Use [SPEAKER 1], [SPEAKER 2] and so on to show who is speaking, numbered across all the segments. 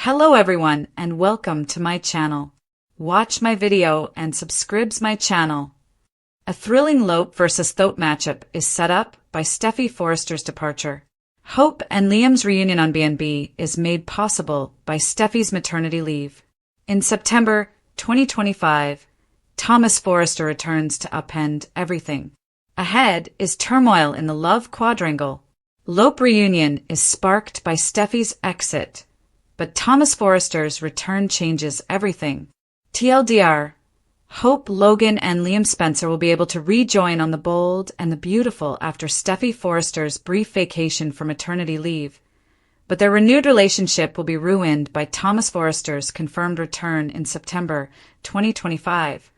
[SPEAKER 1] Hello everyone and welcome to my channel. Watch my video and subscribe my channel. A thrilling Lope versus Thote matchup is set up by Forrester's departure. Hope and Liam's reunion on BNB is made possible by Steffi's maternity leave. In September 2025, Forrester returns to upend everything. Ahead is turmoil in the love quadrangle. Lope reunion is sparked by Steffi's exit, but Forrester's return changes everything. TLDR, Hope, Logan, and Liam Spencer will be able to rejoin on the bold and the beautiful after Forrester's brief vacation for maternity leave, but their renewed relationship will be ruined by Forrester's confirmed return in September 2025,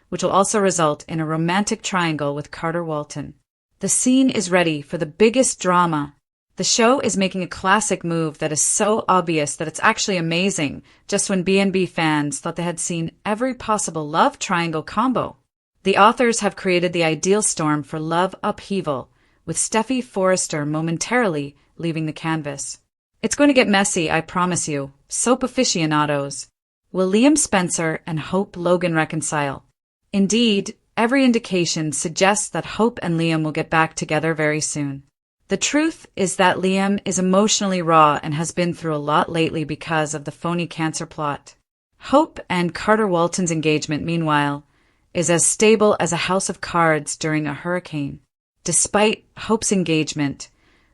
[SPEAKER 1] which will also result in a romantic triangle with Carter Walton. The scene is ready for the biggest drama. The show is making a classic move that is so obvious that it's actually amazing, just when BNB fans thought they had seen every possible love triangle combo. The authors have created the ideal storm for love upheaval, with Forrester momentarily leaving the canvas. It's going to get messy, I promise you, soap aficionados. Will Liam Spencer and Hope Logan reconcile? Indeed, every indication suggests that Hope and Liam will get back together very soon. The truth is that Liam is emotionally raw and has been through a lot lately because of the phony cancer plot. Hope and Carter Walton's engagement, meanwhile, is as stable as a house of cards during a hurricane. Despite Hope's engagement,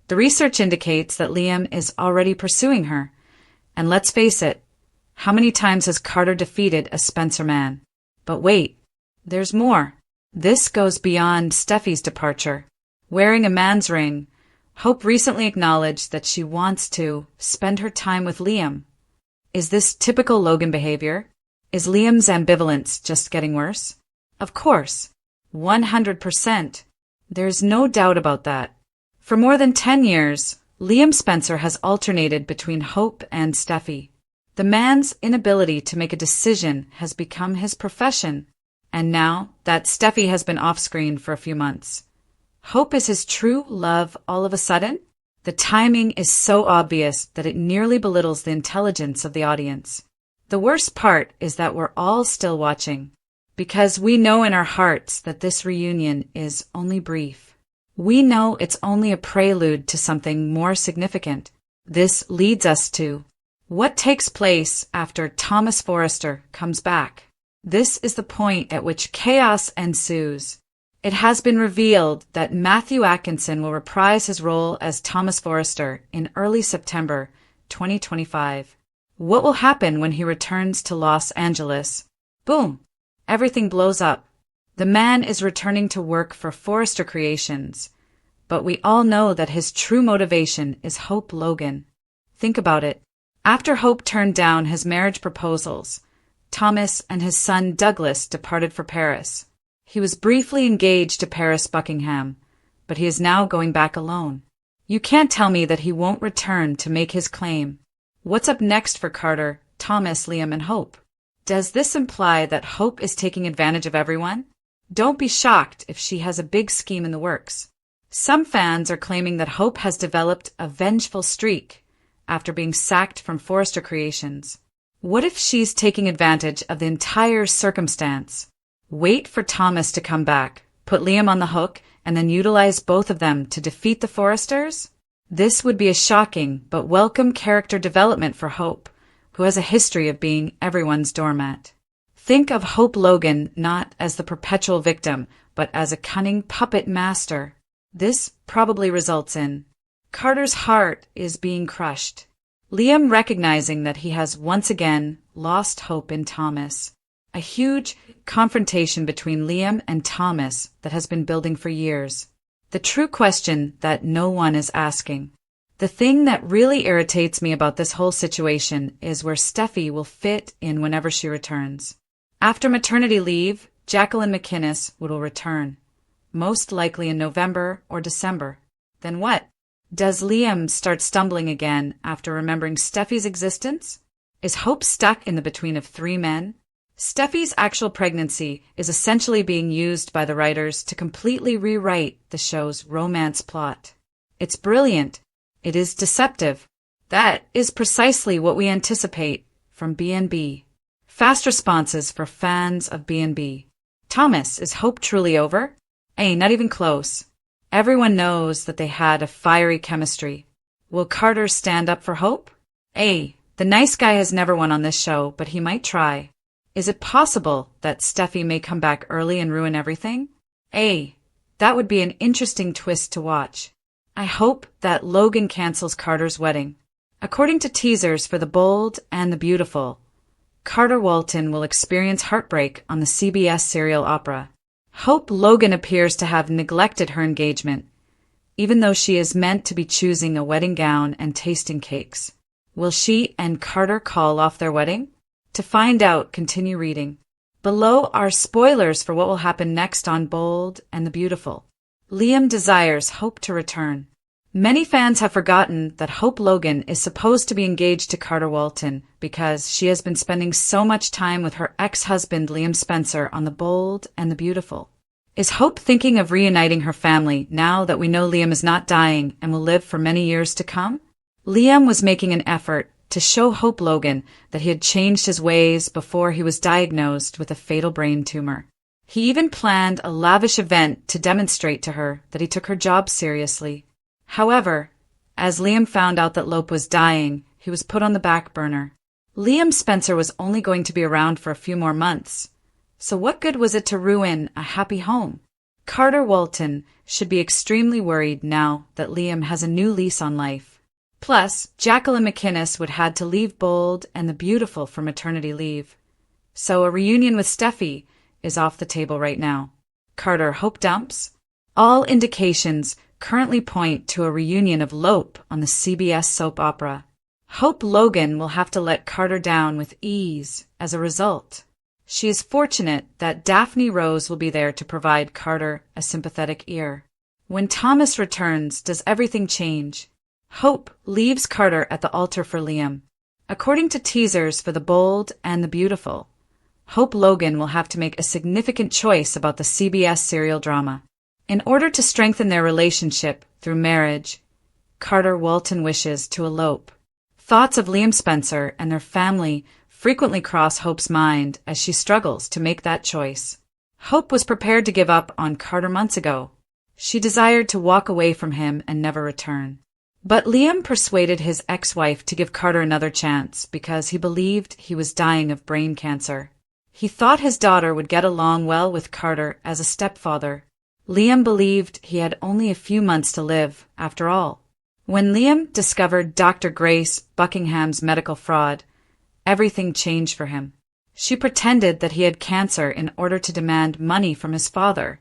[SPEAKER 1] the research indicates that Liam is already pursuing her. And let's face it, how many times has Carter defeated a Spencer man? But wait, there's more. This goes beyond Steffi's departure. Wearing a man's ring, Hope recently acknowledged that she wants to spend her time with Liam. Is this typical Logan behavior? Is Liam's ambivalence just getting worse? Of course. 100%. There's no doubt about that. For more than 10 years, Liam Spencer has alternated between Hope and Steffi. The man's inability to make a decision has become his profession. And now that Steffi has been off-screen for a few months, Hope is his true love all of a sudden? The timing is so obvious that it nearly belittles the intelligence of the audience. The worst part is that we're all still watching, because we know in our hearts that this reunion is only brief. We know it's only a prelude to something more significant. This leads us to what takes place after Forrester comes back. This is the point at which chaos ensues. It has been revealed that Matthew Atkinson will reprise his role as Forrester in early September 2025. What will happen when he returns to Los Angeles? Boom! Everything blows up. The man is returning to work for Forrester Creations, but we all know that his true motivation is Hope Logan. Think about it. After Hope turned down his marriage proposals, Thomas and his son Douglas departed for Paris. He was briefly engaged to Paris Buckingham, but he is now going back alone. You can't tell me that he won't return to make his claim. What's up next for Carter, Thomas, Liam, and Hope? Does this imply that Hope is taking advantage of everyone? Don't be shocked if she has a big scheme in the works. Some fans are claiming that Hope has developed a vengeful streak after being sacked from Forrester Creations. What if she's taking advantage of the entire circumstance? Wait for Thomas to come back, put Liam on the hook, and then utilize both of them to defeat the Forresters? This would be a shocking but welcome character development for Hope, who has a history of being everyone's doormat. Think of Hope Logan not as the perpetual victim, but as a cunning puppet master. This probably results in Carter's heart is being crushed. Liam recognizing that he has once again lost hope in Thomas. A huge confrontation between Liam and Thomas that has been building for years. The true question that no one is asking. The thing that really irritates me about this whole situation is where Steffi will fit in whenever she returns. After maternity leave, Jacqueline McInnes will return, most likely in November or December. Then what? Does Liam start stumbling again after remembering Steffi's existence? Is Hope stuck in the between of three men? Steffi's actual pregnancy is essentially being used by the writers to completely rewrite the show's romance plot. It's brilliant. It is deceptive. That is precisely what we anticipate from B&B. Fast responses for fans of B&B. Thomas, is hope truly over? Not even close. Everyone knows that they had a fiery chemistry. Will Carter stand up for hope? The nice guy has never won on this show, but he might try. Is it possible that Steffi may come back early and ruin everything? That would be an interesting twist to watch. I hope that Logan cancels Carter's wedding. According to Teasers for The Bold and the Beautiful, Carter Walton will experience heartbreak on the CBS serial opera. Hope Logan appears to have neglected her engagement, even though she is meant to be choosing a wedding gown and tasting cakes. Will she and Carter call off their wedding? To find out, continue reading. Below are spoilers for what will happen next on Bold and the Beautiful. Liam desires Hope to return. Many fans have forgotten that Hope Logan is supposed to be engaged to Carter Walton because she has been spending so much time with her ex-husband Liam Spencer on The Bold and the Beautiful. Is Hope thinking of reuniting her family now that we know Liam is not dying and will live for many years to come? Liam was making an effort to show Hope Logan that he had changed his ways before he was diagnosed with a fatal brain tumor. He even planned a lavish event to demonstrate to her that he took her job seriously. However, as Liam found out that Lope was dying, he was put on the back burner. Liam Spencer was only going to be around for a few more months, so what good was it to ruin a happy home? Carter Walton should be extremely worried now that Liam has a new lease on life. Plus, Jacqueline McInnes would had to leave Bold and the Beautiful for maternity leave. So a reunion with Steffi is off the table right now. Carter Hope dumps? All indications currently point to a reunion of Lope on the CBS soap opera. Hope Logan will have to let Carter down with ease as a result. She is fortunate that Daphne Rose will be there to provide Carter a sympathetic ear. When Thomas returns, does everything change? Hope leaves Carter at the altar for Liam. According to Teasers for The Bold and the Beautiful, Hope Logan will have to make a significant choice about the CBS serial drama. In order to strengthen their relationship through marriage, Carter Walton wishes to elope. Thoughts of Liam Spencer and their family frequently cross Hope's mind as she struggles to make that choice. Hope was prepared to give up on Carter months ago. She desired to walk away from him and never return. But Liam persuaded his ex-wife to give Carter another chance because he believed he was dying of brain cancer. He thought his daughter would get along well with Carter as a stepfather. Liam believed he had only a few months to live, after all. When Liam discovered Dr. Grace Buckingham's medical fraud, everything changed for him. She pretended that he had cancer in order to demand money from his father,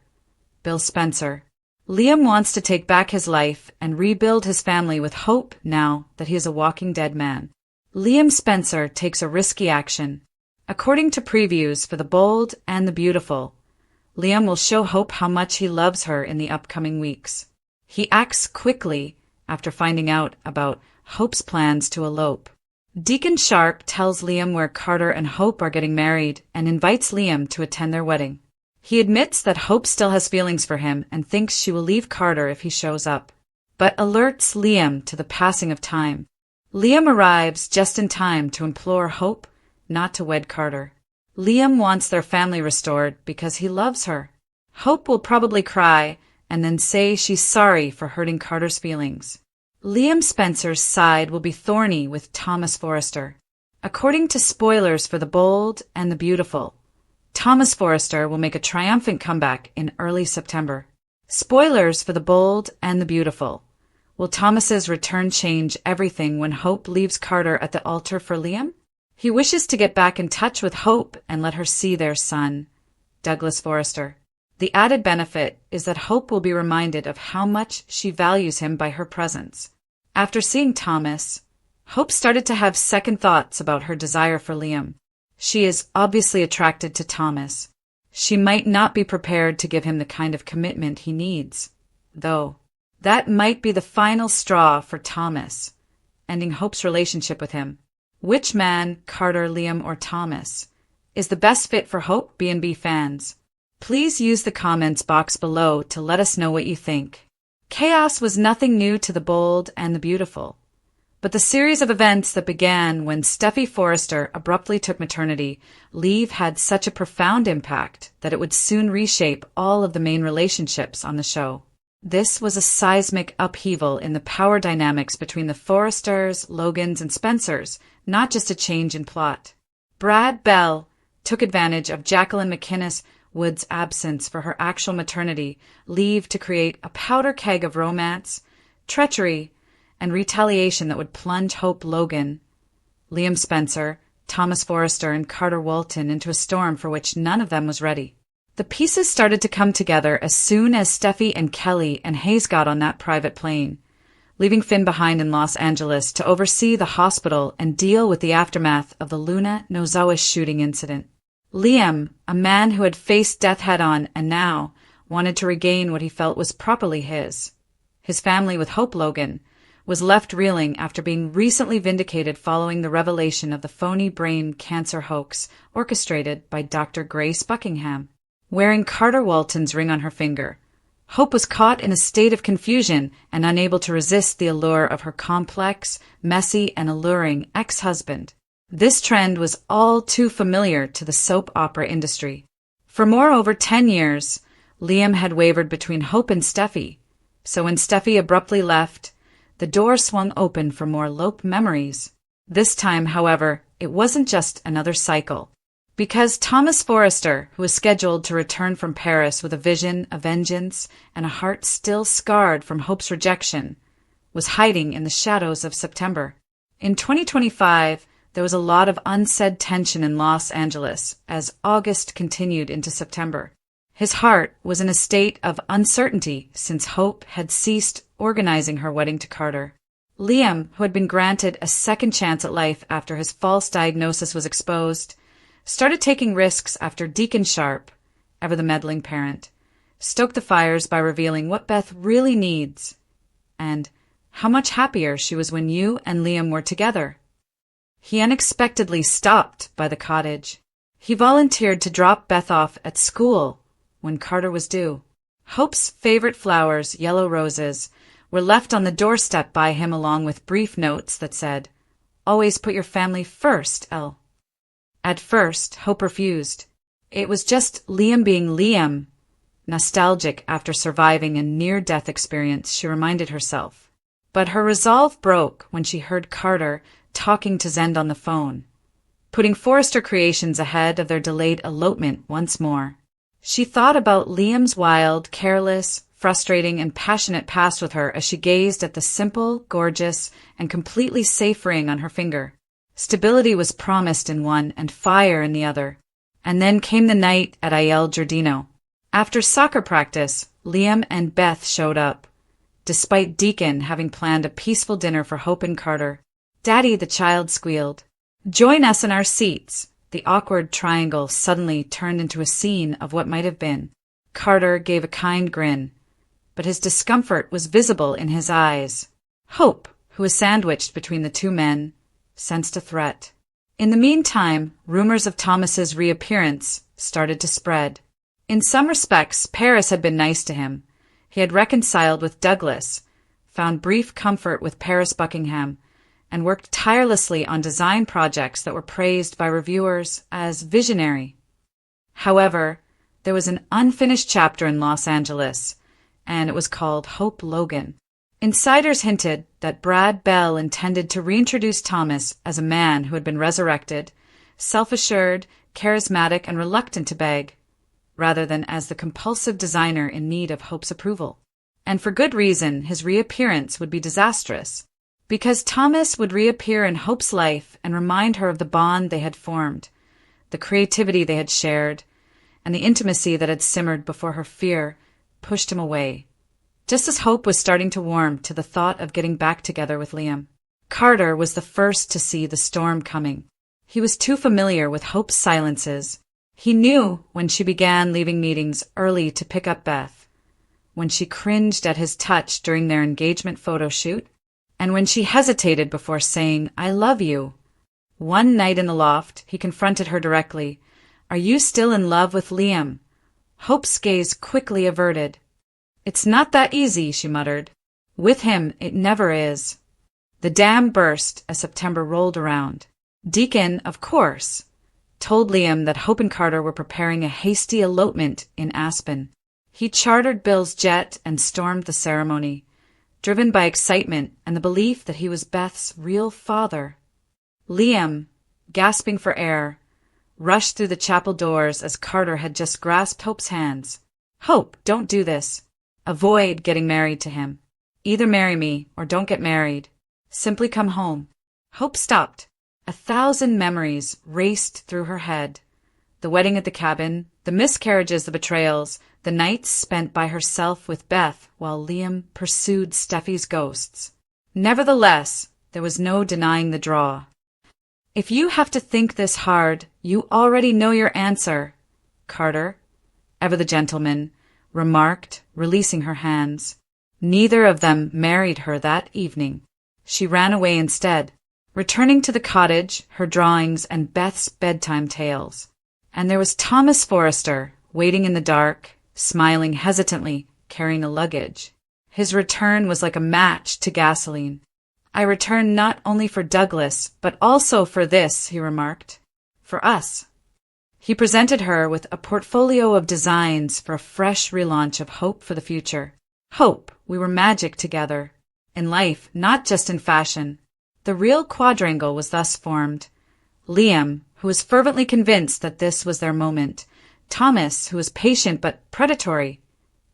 [SPEAKER 1] Bill Spencer. Liam wants to take back his life and rebuild his family with hope now that he is a walking dead man. Liam Spencer takes a risky action. According to previews for The Bold and the Beautiful, Liam will show Hope how much he loves her in the upcoming weeks. He acts quickly after finding out about Hope's plans to elope. Deacon Sharp tells Liam where Carter and Hope are getting married and invites Liam to attend their wedding. He admits that Hope still has feelings for him and thinks she will leave Carter if he shows up, but alerts Liam to the passing of time. Liam arrives just in time to implore Hope not to wed Carter. Liam wants their family restored because he loves her. Hope will probably cry and then say she's sorry for hurting Carter's feelings. Liam Spencer's side will be thorny with Thomas Forrester. According to spoilers for The Bold and the Beautiful, Thomas Forrester will make a triumphant comeback in early September. Spoilers for The Bold and the Beautiful. Will Thomas's return change everything when Hope leaves Carter at the altar for Liam? He wishes to get back in touch with Hope and let her see their son, Douglas Forrester. The added benefit is that Hope will be reminded of how much she values him by her presence. After seeing Thomas, Hope started to have second thoughts about her desire for Liam. She is obviously attracted to Thomas. She might not be prepared to give him the kind of commitment he needs, though. That might be the final straw for Thomas, ending Hope's relationship with him. Which man, Carter, Liam, or Thomas, is the best fit for Hope B&B fans? Please use the comments box below to let us know what you think. Chaos was nothing new to The Bold and the Beautiful, But the series of events that began when Steffi Forrester abruptly took maternity leave had such a profound impact that it would soon reshape all of the main relationships on the show. This was a seismic upheaval in the power dynamics between the Forresters, Logans, and Spencers, not just a change in plot. Brad Bell took advantage of Jacqueline McInnes Wood's absence for her actual maternity leave to create a powder keg of romance, treachery, and retaliation that would plunge Hope Logan, Liam Spencer, Thomas Forrester, and Carter Walton into a storm for which none of them was ready. The pieces started to come together as soon as Steffi and Kelly and Hayes got on that private plane, leaving Finn behind in Los Angeles to oversee the hospital and deal with the aftermath of the Luna Nozois shooting incident. Liam, a man who had faced death head-on and now wanted to regain what he felt was properly his family with Hope Logan, was left reeling after being recently vindicated following the revelation of the phony brain cancer hoax orchestrated by Dr. Grace Buckingham. Wearing Carter Walton's ring on her finger, Hope was caught in a state of confusion and unable to resist the allure of her complex, messy, and alluring ex-husband. This trend was all too familiar to the soap opera industry. For over 10 years, Liam had wavered between Hope and Steffi, so when Steffi abruptly left, the door swung open for more Lope memories. This time, however, it wasn't just another cycle. Because Thomas Forrester, who was scheduled to return from Paris with a vision of vengeance and a heart still scarred from Hope's rejection, was hiding in the shadows of September. In 2025, there was a lot of unsaid tension in Los Angeles as August continued into September. His heart was in a state of uncertainty since Hope had ceased organizing her wedding to Carter. Liam, who had been granted a second chance at life after his false diagnosis was exposed, started taking risks after Deacon Sharp, ever the meddling parent, stoked the fires by revealing what Beth really needs and how much happier she was when you and Liam were together. He unexpectedly stopped by the cottage. He volunteered to drop Beth off at school when Carter was due. Hope's favorite flowers, yellow roses, were left on the doorstep by him along with brief notes that said, "Always put your family first, Elle." At first, Hope refused. It was just Liam being Liam, nostalgic after surviving a near-death experience, she reminded herself. But her resolve broke when she heard Carter talking to Zend on the phone, putting Forrester Creations ahead of their delayed elopement once more. She thought about Liam's wild, careless, frustrating, and passionate past with her as she gazed at the simple, gorgeous, and completely safe ring on her finger. Stability was promised in one and fire in the other. And then came the night at Aiel Giardino. After soccer practice, Liam and Beth showed up, despite Deacon having planned a peaceful dinner for Hope and Carter. "Daddy," the child squealed. "Join us in our seats." The awkward triangle suddenly turned into a scene of what might have been. Carter gave a kind grin, but his discomfort was visible in his eyes. Hope, who was sandwiched between the two men, sensed a threat. In the meantime, rumors of Thomas's reappearance started to spread. In some respects, Paris had been nice to him. He had reconciled with Douglas, found brief comfort with Paris Buckingham, and worked tirelessly on design projects that were praised by reviewers as visionary. However, there was an unfinished chapter in Los Angeles, and it was called Hope Logan. Insiders hinted that Brad Bell intended to reintroduce Thomas as a man who had been resurrected, self-assured, charismatic, and reluctant to beg, rather than as the compulsive designer in need of Hope's approval. And for good reason, his reappearance would be disastrous, because Thomas would reappear in Hope's life and remind her of the bond they had formed, the creativity they had shared, and the intimacy that had simmered before her fear pushed him away. Just as Hope was starting to warm to the thought of getting back together with Liam, Carter was the first to see the storm coming. He was too familiar with Hope's silences. He knew when she began leaving meetings early to pick up Beth, when she cringed at his touch during their engagement photo shoot, and when she hesitated before saying, "I love you." One night in the loft, he confronted her directly. "Are you still in love with Liam?" Hope's gaze quickly averted. "It's not that easy," she muttered. "With him, it never is." The dam burst as September rolled around. Deacon, of course, told Liam that Hope and Carter were preparing a hasty elopement in Aspen. He chartered Bill's jet and stormed the ceremony, driven by excitement and the belief that he was Beth's real father. Liam, gasping for air, rushed through the chapel doors as Carter had just grasped Hope's hands. "Hope, don't do this. Avoid getting married to him. Either marry me or don't get married. Simply come home." Hope stopped. 1,000 memories raced through her head. The wedding at the cabin, the miscarriages, the betrayals, the nights spent by herself with Beth while Liam pursued Steffi's ghosts. Nevertheless, there was no denying the draw. "If you have to think this hard, you already know your answer," Carter, ever the gentleman, remarked, releasing her hands. Neither of them married her that evening. She ran away instead, returning to the cottage, her drawings, and Beth's bedtime tales. And there was Thomas Forrester, waiting in the dark, smiling hesitantly, carrying a luggage. His return was like a match to gasoline. "I returned not only for Douglas, but also for this," he remarked. "For us." He presented her with a portfolio of designs for a fresh relaunch of Hope for the future. Hope, we were magic together. In life, not just in fashion. The real quadrangle was thus formed. Liam, who was fervently convinced that this was their moment. Thomas, who was patient but predatory,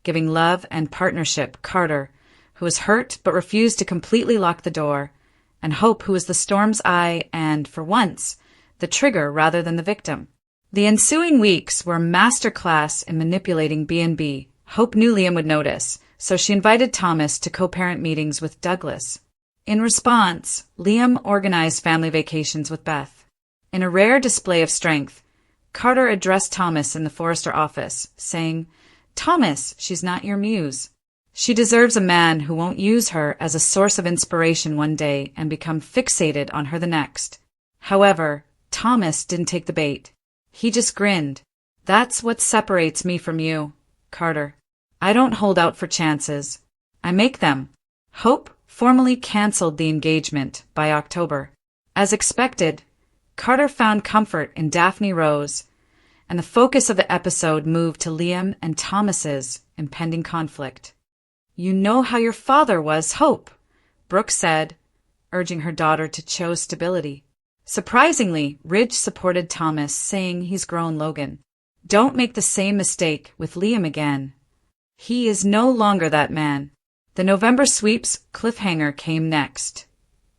[SPEAKER 1] giving love and partnership. Carter, who was hurt but refused to completely lock the door. And Hope, who was the storm's eye and, for once, the trigger rather than the victim. The ensuing weeks were a masterclass in manipulating B&B. Hope knew Liam would notice, so she invited Thomas to co-parent meetings with Douglas. In response, Liam organized family vacations with Beth. In a rare display of strength, Carter addressed Thomas in the Forrester office, saying, "Thomas, she's not your muse. She deserves a man who won't use her as a source of inspiration one day and become fixated on her the next." However, Thomas didn't take the bait. He just grinned. "That's what separates me from you, Carter. I don't hold out for chances. I make them." Hope formally canceled the engagement by October. As expected, Carter found comfort in Daphne Rose, and the focus of the episode moved to Liam and Thomas's impending conflict. "You know how your father was, Hope," Brooke said, urging her daughter to choose stability. Surprisingly, Ridge supported Thomas, saying he's grown Logan. "Don't make the same mistake with Liam again. He is no longer that man." The November sweeps cliffhanger came next.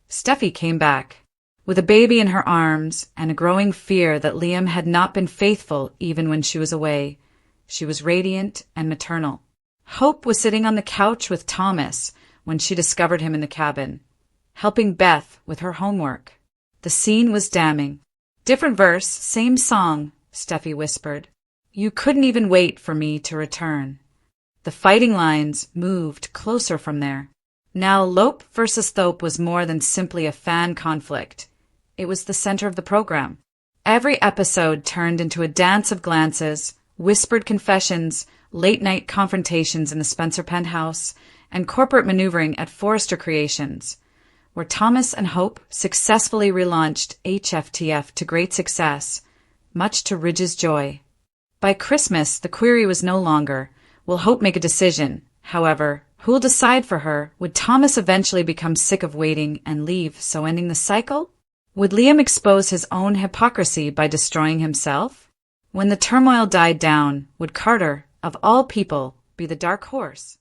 [SPEAKER 1] Steffi came back, with a baby in her arms and a growing fear that Liam had not been faithful even when she was away. She was radiant and maternal. Hope was sitting on the couch with Thomas when she discovered him in the cabin, helping Beth with her homework. The scene was damning. "Different verse, same song," Steffi whispered. "You couldn't even wait for me to return." The fighting lines moved closer from there. Now Lope versus Thope was more than simply a fan conflict. It was the center of the program. Every episode turned into a dance of glances, whispered confessions, late-night confrontations in the Spencer penthouse, and corporate maneuvering at Forrester Creations, where Thomas and Hope successfully relaunched HFTF to great success, much to Ridge's joy. By Christmas, the query was no longer, will Hope make a decision? However, who'll decide for her? Would Thomas eventually become sick of waiting and leave, so ending the cycle? Would Liam expose his own hypocrisy by destroying himself? When the turmoil died down, would Carter, of all people, be the dark horse?